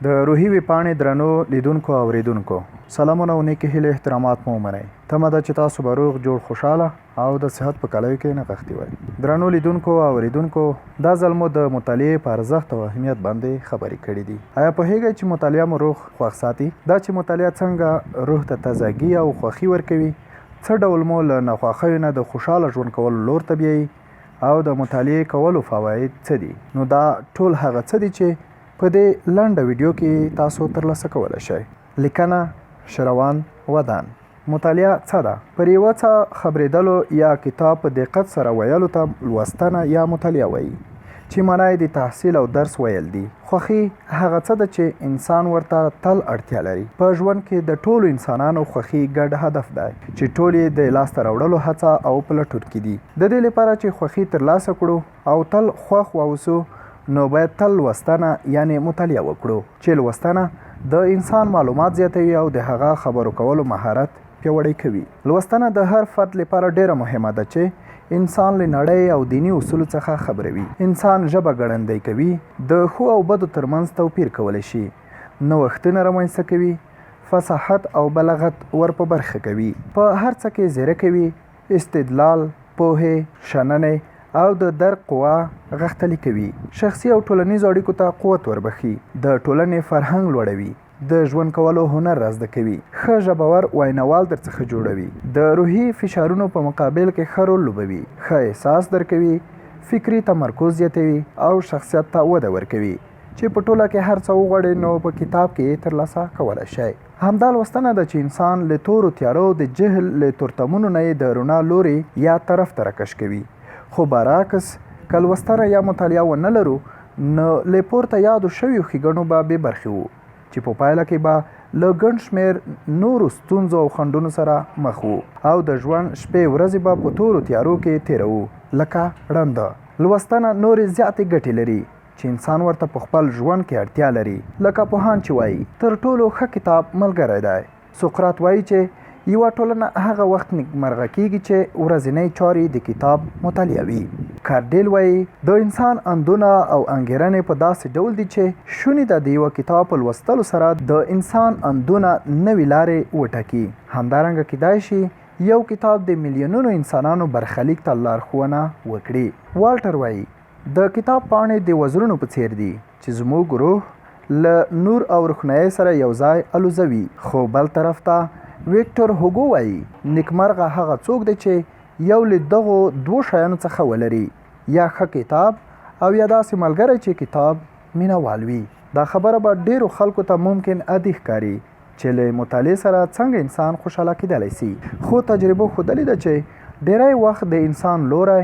د روحي ویبپاڼې درنو لیدونکو او اوریدونکو سلامونه او نیکې هیلې احترامات مو ومنئ. تمه ده چې تاسو به روغ جوړ خوشحاله او د صحت په کلوي کې نغښتي وئ. درنو لیدونکو او اوریدونکو دا ځل مو د مطالعې په ارزښت او اهمیت باندې خبرې کړي دي. آیا پوهیږئ چې مطالعه مو روغ خوښ ساتي؟ دا چې مطالعه څنګه روح ته تازګي او خوښي ورکوي، څه ډول مو له ناخوښیو نه د خوشحاله ژوند کولو لور ته بیایي او د مطالعې کولو فواید څه دي؟ نو دا ټول هغه څه دي چې په دې لنډه ویډیو کې تاسو ترلاسه کولی شئ. لیکنه شروان ودان. مطالعه څه ده؟ پر یوه څه خبرېدلو یا کتاب په دقت سره ویلو ته لوستنه یا مطالعه وایي، چې معنا یې د تحصیل او درس ویل دي. خوښي هغه څه ده چې انسان ورته تل اړتیا لري. په ژوند کې د ټولو انسانانو خوښي ګډ هدف دی چې ټول یې د لاسته راوړلو هڅه او په لټون کې دي. د دې لپاره چې خوښي ترلاسه کړو او تل خوښ واوسو، نو باید تل لوستنه یعنی مطالعه وکړو، چې لوستنه د انسان معلومات زیاتوي او د هغه خبرو کولو مهارت پیاوړی کوي. لوستنه د هر فرد لپاره ډیره مهمه ده چې انسان له نړۍ او دینی اصولو څخه خبروي. انسان ژبه ګړندۍ کوي، د ښو او بدو ترمنځ توپیر کولی شي، نوښتونه رامنځته کوي، فصاحت او بلاغت ور په برخه کوي، په هر څه کې زیره کوي، استدلال، پوهې، شننې او د درک قوه غښتلي کوي. شخصي او ټولنیزو اړیکو ته قوت وربخي، د ټولنې فرهنګ لوړوي، د ژوند کولو هنر را زده کوي، ښه ژبور ویناوال درڅخه جوړوي، د روحي فشارونو په مقابل کې ښه رول لوبوي، ښه احساس درکوي، فکري تمرکز زیاتوي او شخصیت ته وده ورکوي، چې په ټوله کې هر څه وغواړئ نو په کتاب کې ترلاسه کولی شئ. همدا لوستنه ده چې انسان له تورو تیارو د جهل له تورتمونو نه د رڼا لوري یا طرف ته راکش کوي. خو برعکس که لوستنه یا مطالعه ونه لرو، نو له پورته یادو شویو ښېګڼو به بې برخې وو، چې په پایله کې به له ګڼ شمېر نورو ستونزو او خنډونو سره مخ وو او د ژوند شپې ورځې به په تورو تیارو کې تېروو لکه ړنده. لوستنه نورې زیاتې ګټې لري چې انسان ورته په خپل ژوند کې اړتیا لري. لکه پوهان چې وایي تر ټولو ښه کتاب ملګری دی. سقراط وایي چې یوه ټولنه هغه وخت نیکمرغه کیږي چې ورځنۍ چارې د کتاب مطالعه وي. کارډیل وایي د انسان اندونه او انګیرنې په داسې ډول دي چې شونې ده د یوه کتاب په لوستلو سره د انسان اندونه نوې لارې وټاکي. همدارنګه کیدای شي یو کتاب د میلیونونو انسانانو برخلیک ته لارښوونه وکړي. والټر وایي د کتاب پاڼې د وزرونو په څیر دي چې زموږ روح له نور او روښنایۍ سره یو ځای الوزوي. خو بل طرف ته ویکټور هوګو وایي نیکمرغه هغه څوک دی چې یو له دغو دوو شیانو څخه ولري، یا ښه کتاب او یا داسې ملګری چې کتاب مینهوال وي. دا خبره به ډیرو خلکو ته ممکن عادي ښکاري چې له مطالعې سره څنګه انسان خوشحاله کیدلی سي، خو تجربو ښودلې ده چې ډیری وخت د انسان لوری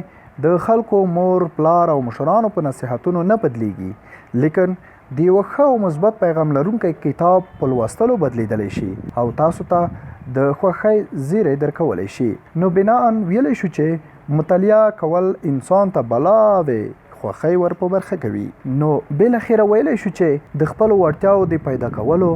د خلکو مور، پلار او مشرانو په نصیحتونو نه بدلیږي، لیکن د یوه ښه او مثبت پیغام لرونکی کتاب په لوستلو بدلیدلی شي او تاسو ته د خوښۍ زیری درکولی شي. نو بناءً ویلی شو چې مطالعه کول انسان ته بلاوې خوښۍ ور په برخه کوي. نو بالاخره ویلی شو چې د خپلو وړتیاو د پیدا کولو،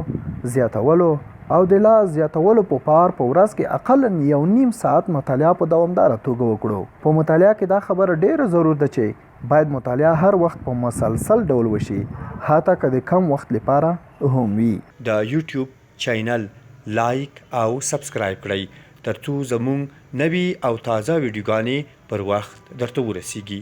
زیاتولو او د لا زیاتولو په پار په ورځ کې اقلاً 1.5 ساعت مطالعه په دوامداره توګه وکړو. په مطالعه کې دا خبره ډیره ضرور ده چې باید مطالعه هر وخت په مسلسل ډول وشي، حتی که د کم وخت لپاره هم وي. د یوټیوب چینل لایک او سبسکرایب کړئ ترڅو زموږ نوي او تازه ویډیوګانې پر وخت درته ورسیږي.